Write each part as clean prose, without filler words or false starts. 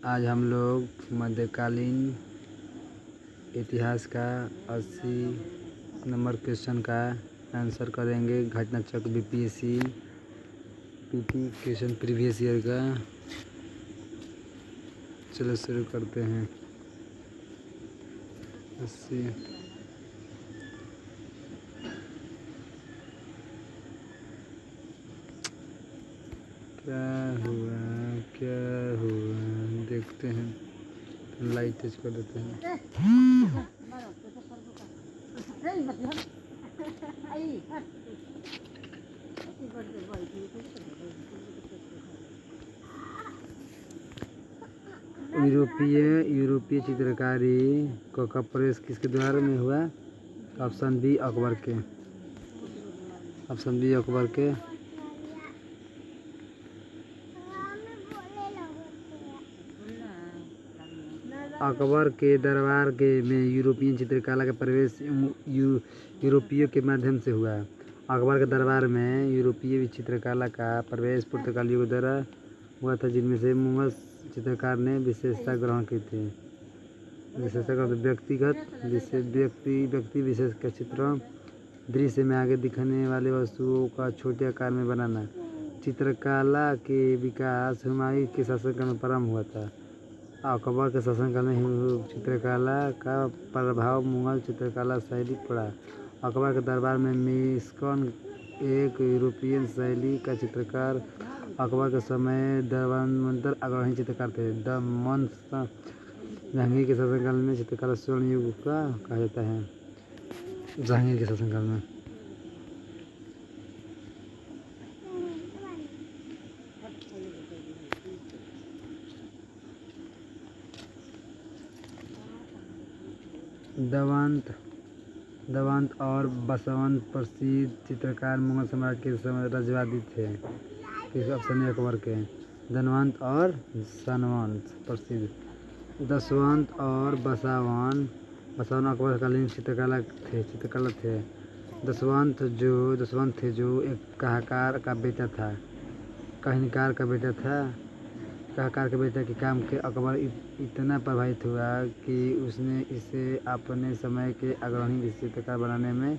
आज हम लोग मध्यकालीन इतिहास का 80 नंबर क्वेश्चन का आंसर करेंगे। घटना चक्र BPSC PT question previous year का। चलो शुरू करते हैं। 80 क्या हुआ देखते हैं। लाइट तेज कर देते हैं। यूरोपीय चित्रकारी का प्रवेश किसके द्वारा में हुआ? ऑप्शन बी अकबर के। अकबर के दरबार में यूरोपीय चित्रकला का प्रवेश यूरोपियों के माध्यम से हुआ। अकबर के दरबार में यूरोपीय चित्रकला का प्रवेश पुर्तगालियों के द्वारा हुआ था, जिनमें से मुगल चित्रकार ने विशेषता ग्रहण की थी। व्यक्ति विशेष का चित्र दृश्य में आगे दिखने वाले वस्तुओं का छोटे आकार में बनाना। चित्रकला के विकास हुमायूं के शासनकाल में प्रारंभ हुआ था। अकबर के शासनकाल में चित्रकला का प्रभाव मुगल चित्रकला शैली पड़ा। अकबर के दरबार में मिस्कन एक यूरोपीय शैली का चित्रकार अकबर के समय दरबार अग्रणी चित्रकार थे। जहांगीर के शासनकाल में चित्रकला स्वर्ण युग का कहा जाता है। जहांगीर के शासनकाल में दवंत और बसवंत प्रसिद्ध चित्रकार मुगल सम्राट के समय राजवादी थे। किस ऑप्शन है? अकबर के। धनवंत और सनवंत प्रसिद्ध। दसवंत और बसवन अकबरकालीन चित्रकला थे। दसवंत थे जो एक कहाकार का बेटा था। कहाकार के बेटे के काम के अकबर इतना प्रभावित हुआ कि उसने इसे अपने समय के अग्रणी चित्रकार बनाने में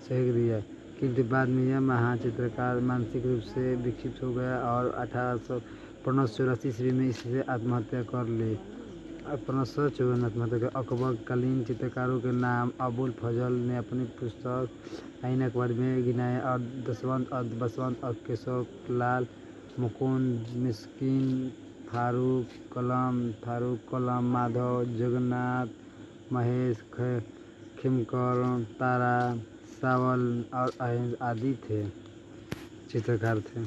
सहयोग दिया। किंतु बाद में यह महान चित्रकार मानसिक रूप से विक्षिप्त हो गया और 1584 ईस्वी में इससे आत्महत्या कर ली। 1554 आत्महत्या कर। अकबरकालीन चित्रकारों के नाम अबुल फजल ने अपनी पुस्तक आईन अकबर में गिनाए और बसवंत और केशव लाल, मुकुंद मिस्किन, फारूक कलम, माधव, जगन्नाथ, महेश, खिमकर, तारा, सावल और आदि चित्रकार थे।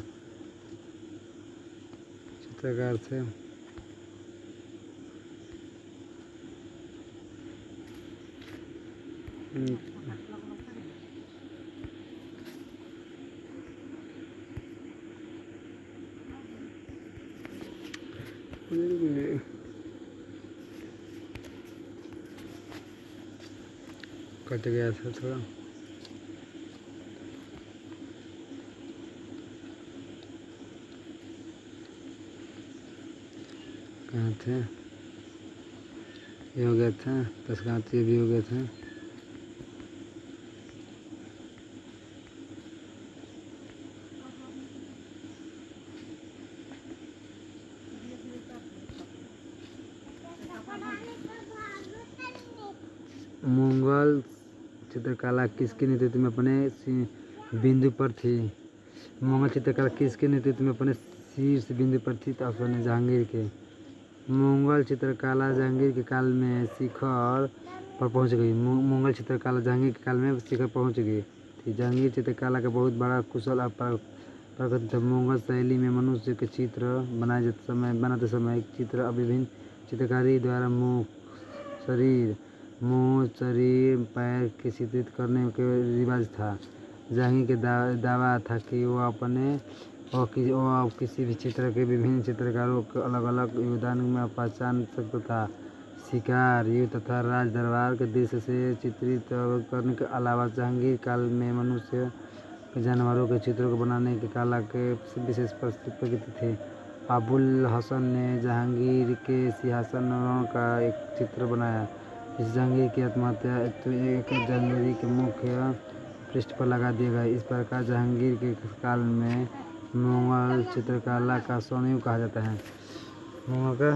कट गया था थोड़ा। कहाँ थे? ये हो गया था। तस्कात ये भी हो गया था। मुगल चित्रकला किसके नेतृत्व में अपने बिंदु पर थी? मुगल चित्रकला किसके नेतृत्व में अपने शीर्ष बिंदु पर थी? ऑप्शन है जहांगीर के। मुगल चित्रकला जहांगीर के काल में शिखर पर पहुंच गई। मुगल चित्रकला जहांगीर के काल में शिखर पहुंच गई थी। जहांगीर चित्रकला का बहुत बड़ा कुशल और प्रगति था। मुगल शैली में मनुष्य के चित्र बनाते समय चित्र विभिन्न चित्रकारी द्वारा मुँह, शरीर, पैर के चित्रित करने के रिवाज था। जहांगीर के दावा था कि वो किसी भी चित्र के विभिन्न चित्रकारों के अलग अलग योगदान में पहचान सकता था। शिकार, युद्ध तथा राज दरबार के दृश्य से चित्रित करने के अलावा जहांगीर काल में मनुष्य के जानवरों के चित्रों को बनाने की कला के विशेष प्रगति थी। अबुल हसन ने जहांगीर के सिंहासन आरोहण का एक चित्र बनाया। इस जहांगीर की आत्महत्या 1 जनवरी के मुख्य पृष्ठ पर लगा दिया गया। इस प्रकार जहांगीर के काल में मुगल चित्रकला का स्वर्णयुग कहा जाता है। मुगल का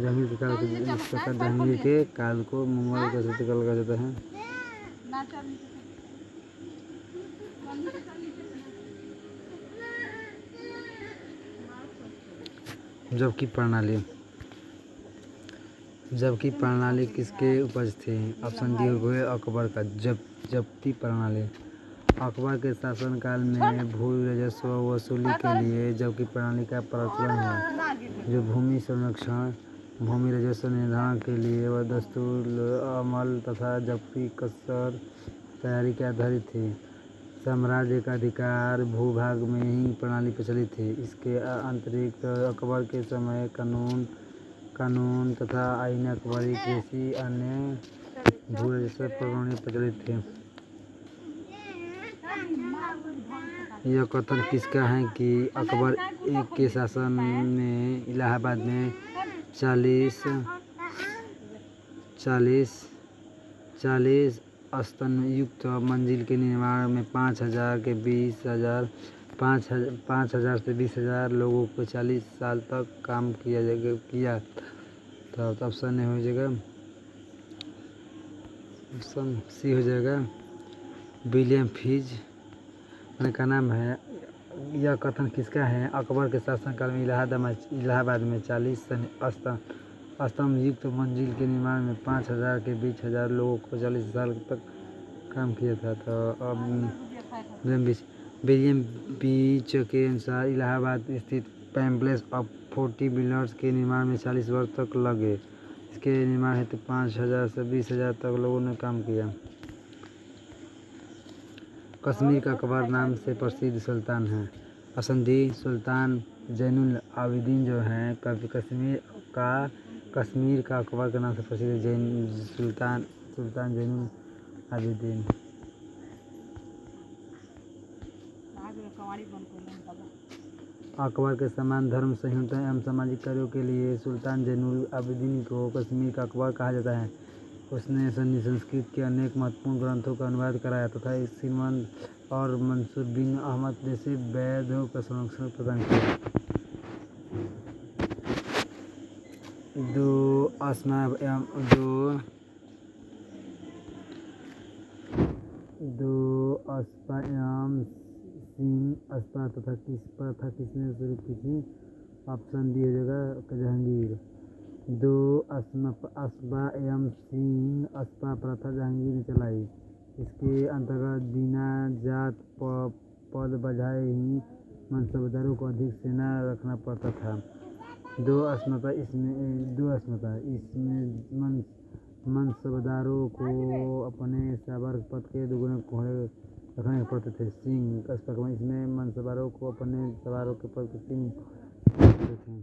जहांगीर के काल इस प्रकार जहांगीर के काल को मुगल का चित्रकला कहा जाता है। जबकि प्रणाली किसके उपज थी? ऑप्शन डी हुए अकबर का। जब्ती प्रणाली। अकबर के शासनकाल में भू राजस्व वसूली के लिए जब्ती प्रणाली का प्रचलन हुआ, जो भूमि संरक्षण, भूमि राजस्व निर्धारण के लिए वह दस्तूर अमल तथा जब्ती कसर तैयारी के आधारित थी। साम्राज्य का अधिकार भूभाग में ही प्रणाली प्रचलित थी। इसके अतिरिक्त अकबर के समय कानून तथा आईन अकबरी जैसी अन्य भू राजस्व प्रणाली प्रचलित थी। यह कथन किसका है कि अकबर के शासन में इलाहाबाद में 40 स्तंभयुक्त मंजिल के निर्माण में 5,000 से 20,000 लोगों को 40 साल तक काम किया। तो ऑप्शन हो जाएगा, ऑप्शन सी हो जाएगा, विलियम फिज का नाम है। यह कथन किसका है? अकबर के शासनकाल में इलाहाबाद में 40 स्तंभयुक्त मंजिल के निर्माण में 5,000 के 20,000 लोगों को 40 साल तक काम किया था। तो अब विलियम बीच के अनुसार इलाहाबाद स्थित पैलेस ऑफ 40 पिलर्स के निर्माण में 40 वर्ष तक लगे। इसके निर्माण हेतु 5,000 से 20,000 तक लोगों ने काम किया। कश्मीर का अकबर नाम से प्रसिद्ध सुल्तान है। ऑप्शन डी, सुल्तान जैनुल आबिदीन जो हैं कश्मीर का अकबर के नाम से प्रसिद्ध सुल्तान जैनुल आबिदीन। अकबर के समान धर्म संहिता एवं सामाजिक कार्यों के लिए सुल्तान जैनुल आबिदीन को कश्मीर का अकबर कहा जाता है। उसने संस्कृत के अनेक महत्वपूर्ण ग्रंथों का अनुवाद कराया तथा सिमंद और मंसूर बिन अहमद जैसे वैद्यों का संरक्षण प्रदान किया। दो अस्मा एवं सिंह अस्पा तथा किस प्रथा किसने शुरू की थी? ऑप्शन डी हो जाएगा, जहांगीर। 2 अस्बा एवं सिंह अस्पा प्रथा जहांगीर ने चलाई। इसके अंतर्गत बिना जात पद बढ़ाए ही मनसबदारों को अधिक सेना रखना पड़ता था। 2 अस्मता इसमें मनसबदारों को अपने सवार पद के दुगुने घोड़े रखने पड़ते थे। सिंह अस्पा इसमें मनसबदारों को अपने सवारों के पद के 3 पड़ते थे।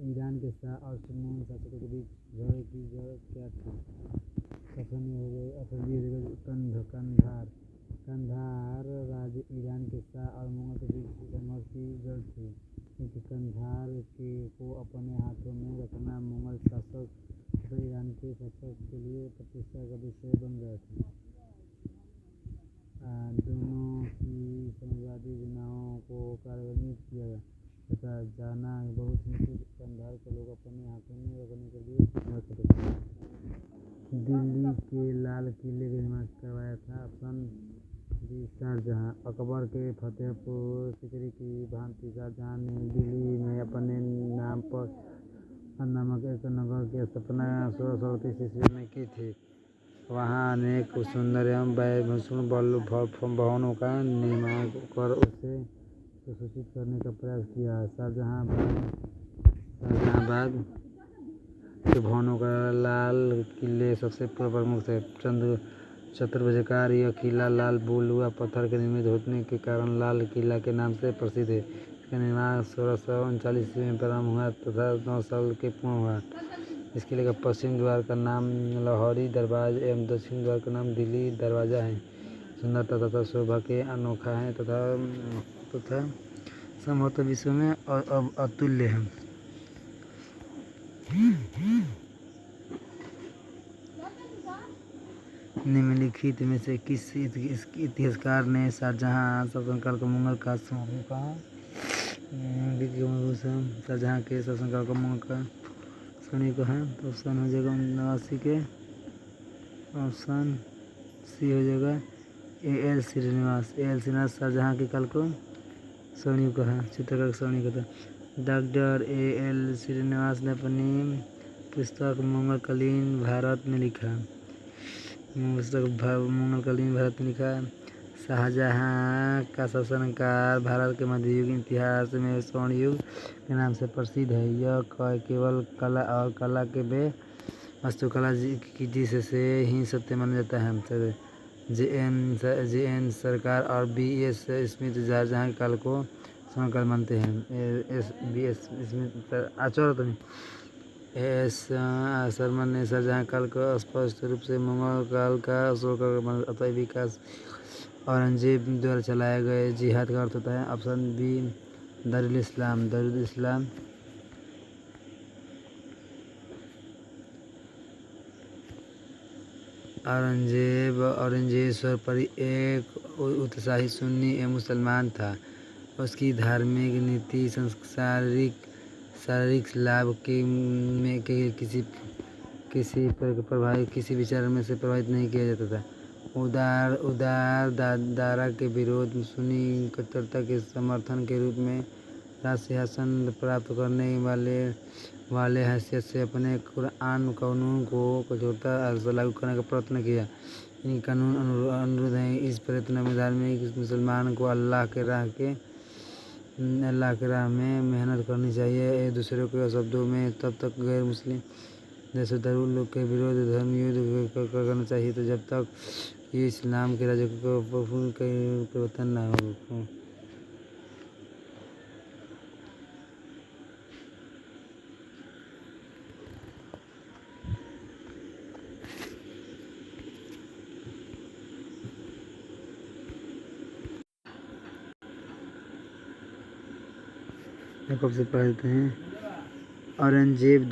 ईरान के शाह और सुन्नी शासकों के बीच झगड़े की जड़ क्या थी? ऑप्शन कंधार राज्य ईरान के शाह और मुगल के बीच संघर्ष की जड़ थी, क्योंकि कंधार को अपने हाथों में रखना मुगल शासक तथा ईरान के शासक के लिए प्रतिष्ठा का विषय बन गया था। दोनों की समाजवादी योजनाओं को कार्यान्वित किया तथा जाना बहुत मुश्किल कंधार को लोग अपने हाथों में रखने के लिए संघर्ष करते थे। दिल्ली के लाल किले का निर्माण करवाया था। Option D, Shahjahan. अकबर के फतेहपुर सीकरी की भांति शाहजहां ने दिल्ली में अपने नाम पर नामक एक नगर की स्थापना 1638 ईस्वी में की थी। वहाँ अनेक सुंदर एवं व्ययपूर्ण भवनों का निर्माण कर उसे सुसूचित करने का प्रयास किया। शाहजहां बाद के भवनों का लाल किले सबसे प्रमुख थे। चतुर्भुजाकार यह किला लाल बुलुआ पत्थर के निर्मित होने के कारण लाल किला के नाम से प्रसिद्ध है। इसका निर्माण 1639 ईस्वी में प्रारंभ हुआ तथा 9 साल के पूर्ण हुआ। इस किले का पश्चिम द्वार का नाम लाहौरी दरवाजा एवं दक्षिण द्वार का नाम दिल्ली दरवाजा है। सुंदरता तथा शोभा के अनोखा है तथा संभवतः विश्व में अतुल्य है। निम्नलिखित में से किस इतिहासकार ने शाहजहां शासनकाल का मंगल का शाहजहां के शासनकाल का मंगल का स्वर्णिम कहा? तो ऑप्शन हो जाएगा 89 के ऑप्शन सी हो जाएगा A.L. श्रीनिवास। A.L. श्रीनिवास शाहजहां के काल को स्वर्णिम कहा, चित्रकार स्वर्णिम कहा। Doctor A.L. श्रीनिवास ने अपनी पुस्तक मंगलकालीन भारत में लिखा। मंगलकालीन भारत में लिखा। शाहजहां का शासनकाल भारत के मध्ययुगीन इतिहास में स्वर्ण युग के नाम से प्रसिद्ध है। यह केवल कला और कला के वास्तुकला जिससे ही सत्य माना जाता है। J.N. सरकार और B.S. स्मिथ शाहजहां काल को स्वर्णकाल मानते हैं। B.S. स्मिथ आचार्य तो नहीं। A.S. शर्मा ने शाहजहां काल को स्पष्ट रूप से मुगल काल का स्वर्णकाल माना। अतः विकास औरंगजेब द्वारा चलाए गए जिहाद का अर्थ होता है। ऑप्शन बी दारुल इस्लाम। औरंगजेब सर्वोपरि एक उत्साही सुन्नी एवं मुसलमान था। उसकी धार्मिक नीति शारीरिक लाभ में किसी विचार में से प्रभावित नहीं किया जाता था। उदार दारा के विरोध सुन्नी कट्टरता के समर्थन के रूप में राजसिंहासन प्राप्त करने वाले हैसियत से अपने कुरान कानून को कठोरता से लागू करने का प्रयत्न किया। इन कानून अनुरोध है। इस प्रयत्न में धार्मिक मुसलमान को अल्लाह के राह में मेहनत करनी चाहिए। एक दूसरे के शब्दों में तब तक गैर मुस्लिम देशों लोग के विरोध धर्म युद्ध करना चाहिए तो जब तक ये इस्लाम के राज्य को परिवर्तन न हो। कब से पढ़ते हैं? औरंगजेब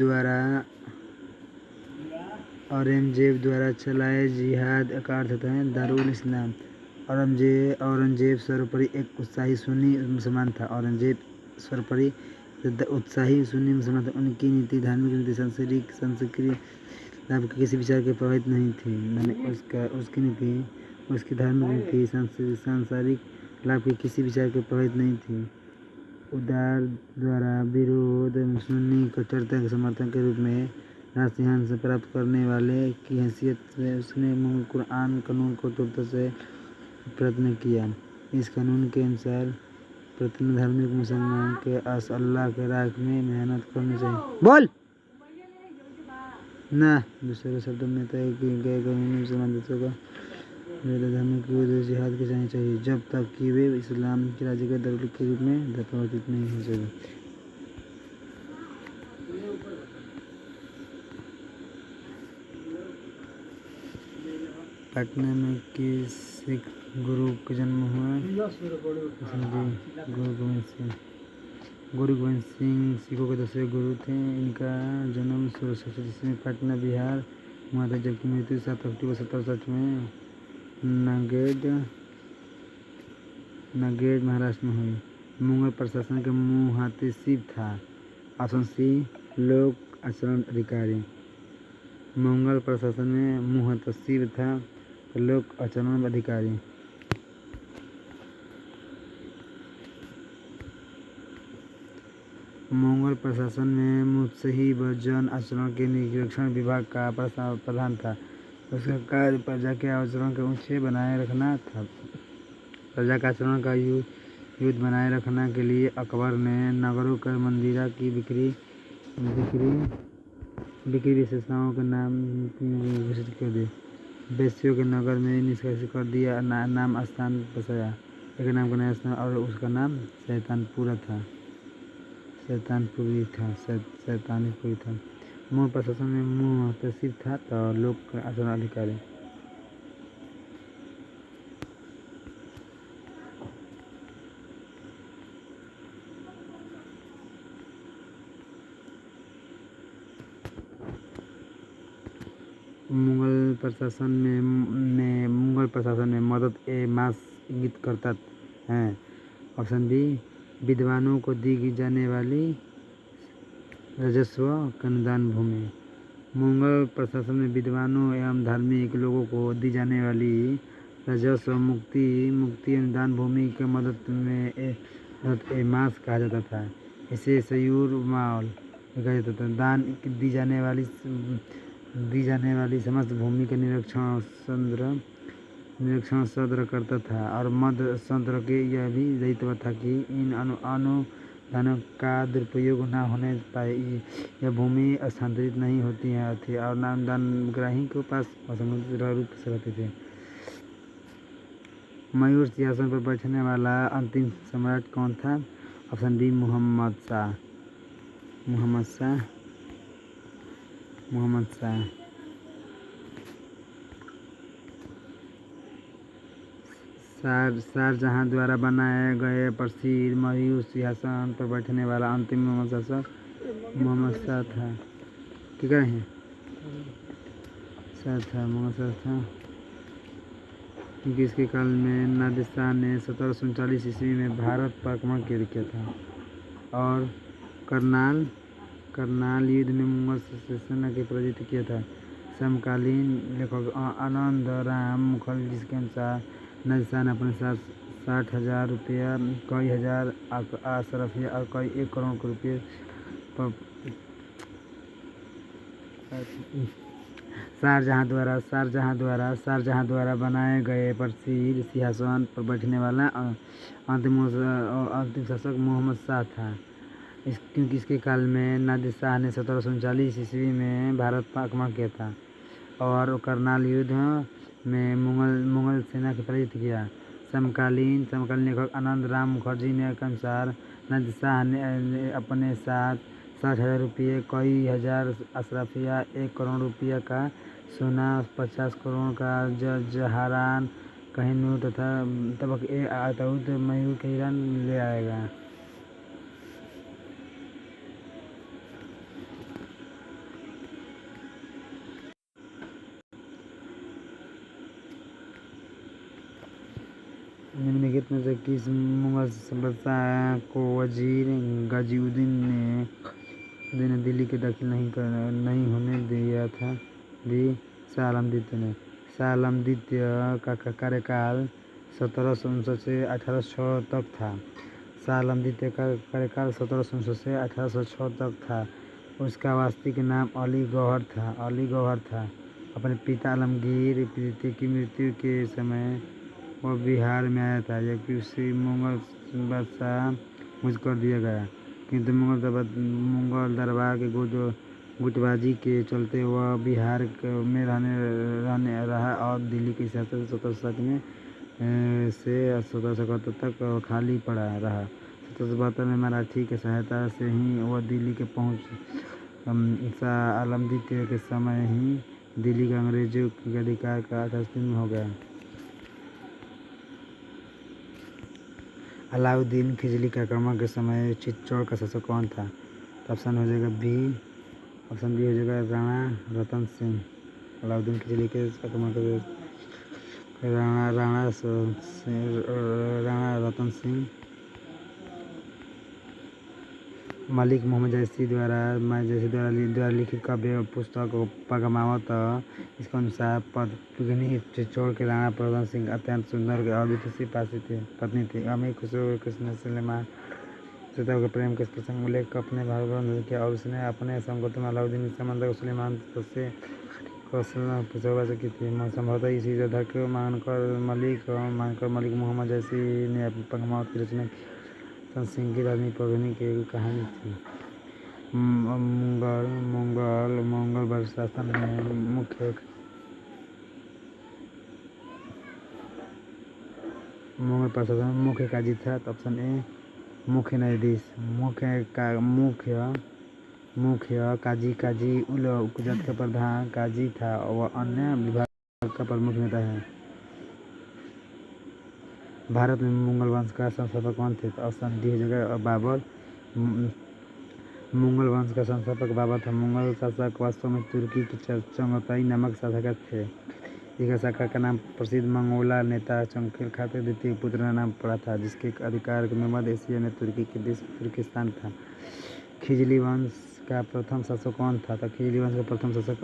द्वारा चलाए जिहाद का अर्थ होता है दारुल इस्लाम। औरंगजेब सर्वोपरि एक उत्साही सुन्नी मुसलमान था। उनकी नीति धार्मिक नीति सांस्कृतिक लाभ के किसी विचार के प्रभावित नहीं थी। उसकी धार्मिक नीति सांसारिक लाभ के किसी विचार के प्रभावित नहीं थी। उदार द्वारा विरोध सुन्नी कट्टरता के समर्थन के रूप में राजसिंहासन प्राप्त करने वाले की हैसियत से उसने कुरान कानून को कठोरता से प्रयत्न किया। इस कानून के अनुसार प्रत्येक धार्मिक मुसलमान के अल्लाह के राह में मेहनत करनी चाहिए। बोल ना दूसरे शब्दों में तय किए गए कानूनी मुसलमान देशों का धार्मिक युद्ध जिहाद की जानी चाहिए जब तक कि वे इस्लाम के राज्य के दरुल के रूप में परिवर्तित नहीं हो सके। पटना में किस सिख गुरु का जन्म हुआ? गुरु गोविंद सिंह सिखों के 10वें गुरु थे। इनका जन्म 1637 में पटना बिहार हुआ था जबकि मृत्यु 7 अक्टूबर 1760 में नांदेड़ महाराष्ट्र में हुई। मुगल प्रशासन के मुहाते शिव था। ऑप्शन सी लोक आचरण अधिकारी। मुगल प्रशासन में मुहाता शिव था तो लोक आचरण अधिकारी। मुगल प्रशासन में मुत्सही व जन आचरण के निरीक्षण विभाग का प्रधान था। उसका कार्य प्रजा के आचरण को ऊंचे बनाए रखना था। प्रजा का आचरण का युद्ध बनाए रखने के लिए अकबर ने नगरों के मंदिरों की बिक्री विशेषताओं के नाम घोषित कर दिए। वेश्यों के नगर में निष्कासित कर दिया, नाम स्थान बसाया। एक नाम का नया स्थान और उसका नाम शैतानपुरी था। मुगल प्रशासन में मुंतशिर था तो लोक आसन अधिकारी। मुगल प्रशासन में मदद ए मास इंगित करता है। ऑप्शन बी, विद्वानों को दी जाने वाली राजस्व अनुदान भूमि। मुगल प्रशासन में विद्वानों एवं धार्मिक लोगों को दी जाने वाली राजस्व मुक्ति अनुदान भूमि के मदद ए मास कहा जाता था। इसे सयूर माल कहा जाता था। दान दी जाने वाली समस्त भूमि का निरीक्षण सद्र करता था और मध्य सत्र के यह भी दायित्व था कि इन अनुदानों का दुरुपयोग न होने पाए। यह भूमि स्थानांतरित नहीं होती थी और अनुदान ग्राही के पास असंगठित रूप से रहती थी। मयूर सिंहासन पर बैठने वाला अंतिम सम्राट कौन था? Option B, Mohammad Shah. शाहजहां द्वारा बनाए गए प्रसिद्ध मयूर सिंहासन पर बैठने वाला अंतिम मोहम्मद शाह था। क्या कह रहे हैं? मोहम्मद शाह था, क्योंकि इसके काल में नादिर शाह ने 1739 ईस्वी में भारत पर आक्रमण किया था और करनाल युद्ध में मुगल सेना को पराजित किया था। समकालीन लेखक आनंद राम मुखर्जी जिसके अनुसार नादिर शाह ने अपने साथ 60,000 रुपया, कई हजार अशरफिया और कई 1 करोड़ रुपये शाहजहां द्वारा बनाए गए प्रसिद्ध सिंहासन पर बैठने वाला अंतिम शासक मोहम्मद शाह था। क्योंकि इसके काल में नादिर शाह ने 1739 ईस्वी में भारत पर आक्रमण किया था और करनाल युद्ध में मुगल सेना को पराजित किया। समकालीन लेखक आनंद राम मुखर्जी के अनुसार नादिर शाह ने अपने साथ 60,000 रुपये, कई हजार अशरफिया, 1 करोड़ रुपया का सोना, 50 करोड़ का जवाहरान कहनूर तथा तबक-ए-ताऊद मयूर के हीरा ले आएगा। निम्नलिखित में से किस मुगल बादशाह को वजीर गाजीउद्दीन ने दिल्ली के दाखिल नहीं होने दिया था? बी, शाह आलम द्वितीय ने। शाह आलम द्वितीय का कार्यकाल 1759 से 1806 तक था। शाह आलम द्वितीय का कार्यकाल 1759 से 1806 तक था। उसका वास्तविक नाम अली गौहर था। अपने पिता आलमगीर द्वितीय की मृत्यु के समय वह बिहार में आया था, जबकि उसे मुगल बादशाह मुक्त कर दिया गया, किंतु मुगल दरबार के गुटबाजी के चलते वह बिहार में रहने रहा और दिल्ली की सियासत 1760 में से 1771 तक खाली पड़ा रहा। 1772 में मराठी की सहायता से ही वह दिल्ली के पहुंच। शाह आलम द्वितीय के समय ही दिल्ली का अंग्रेजों के अधिकार का आधारस्तंभ हो गया। अलाउद्दीन खिलजी के आक्रमण के समय चित्तौड़ का शासक कौन था? तो ऑप्शन हो जाएगा बी हो जाएगा राणा रतन सिंह। अलाउद्दीन खिलजी के आक्रमण के राणा रतन सिंह। मलिक मोहम्मद जैसी द्वारा लिखित काव्य पुस्तक पगमावत इसके अनुसार पद्मिनी चित्तौड़ के राणा रतन सिंह अत्यंत सुंदर और विदुषी पत्नी थी। अमीर खुसरो कृष्ण सुलेमान सीता के प्रेम के प्रसंग उल्लेख अपने भावनात्मक किया और उसने अपने संगठन में अलाउद्दीन समंदर सुलेमान से कौशल की थी। संभवतः इसी आधार को मानकर मलिक मोहम्मद जैसी ने पगमावत की रचना की। रतन सिंह की रानी पद्मिनी की एक कहानी थी। मंगल शासन में मुख्य मुगल प्रशासन मुख्य काजी था। तो ऑप्शन ए मुख्य न्यायाधीश, मुख्य काजी उपजत का प्रधान काजी था और वह अन्य विभाग का प्रमुख नेता है। भारत में मुगल वंश का संस्थापक कौन थे? तो ऑप्शन डी हो जाएगा बाबर। मुगल वंश का संस्थापक बाबर था। मुगल शासक वास्तव में तुर्की के चगाताई नामक शासक थे। एक शाखा का नाम प्रसिद्ध मंगोला नेता चंगेज खान द्वितीय पुत्र का नाम पड़ा था, जिसके अधिकार में मध्य एशिया में तुर्की के देश तुर्किस्तान था। खिजली वंश का प्रथम शासक कौन था? तो खिजली वंश का प्रथम शासक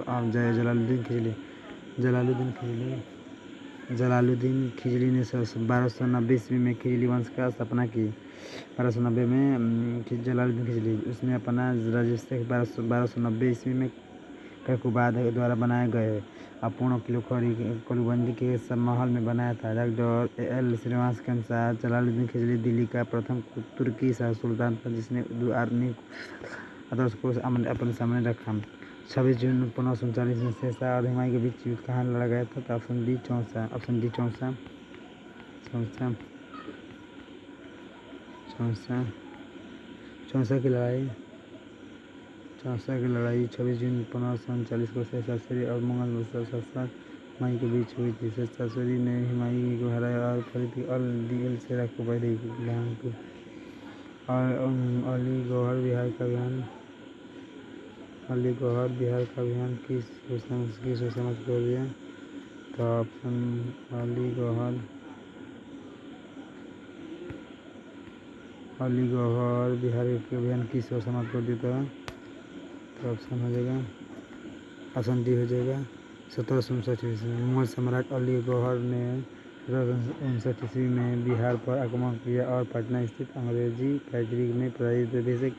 जलालुद्दीन खिजली ने 1290 ईस्वी में खिजली वंश का स्थापना की। 1290 में जलालुद्दीन खिजली उसने अपना राजवंश 1290 ईस्वी में कैकुबाद द्वारा बनाए गए अपूर्ण किलोबंदी के महल में बनाया था। डॉक्टर एल श्रीवास्तव के अनुसार जलालुद्दीन खिजली दिल्ली का प्रथम तुर्की सुल्तान था, जिसने आधुनिक आदर्श को अपने सामने रखा। 26 जून 1539 में शेरशाह और हुमायूं के बीच युद्ध कहाँ लड़ा गया था? तो ऑप्शन डी चौसा की लड़ाई 26 जून 1539 को शेरशाह सूरी और मुगल शासक हुमायूं के बीच हुई थी। शेरशाह सूरी ने हुमायूं को हराया और फरीद अल शेरा को पहले अलीगौहर बिहार का अभियान किस घोषणा मत कर दिया? तो ऑप्शन अलीगौहर बिहार के अभियान किस घोषणा मत कर दिया था? तो ऑप्शन हो जाएगा ऑप्शन डी हो जाएगा 1759 ईस्वी में। मुगल सम्राट अलीगौहर ने 1759 ईस्वी में बिहार पर आक्रमण किया और पटना स्थित अंग्रेजी फैक्ट्री में प्रादेशिक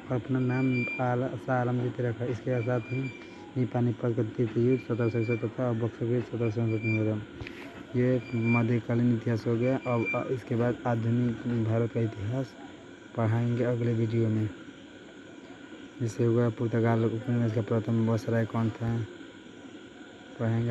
और अपना नाम शाह आलम द्वितीय रखा। इसके साथ ही पानीपत का द्वितीय युद्ध 1761 तथा और बक्सर के 1767 में हुआ। ये मध्यकालीन इतिहास हो गया। अब इसके बाद आधुनिक भारत का इतिहास पढ़ाएंगे अगले वीडियो में। जिससे हुआ पुर्तगाल उपनिवेश का प्रथम वायसराय कौन था, पढ़ाएंगे।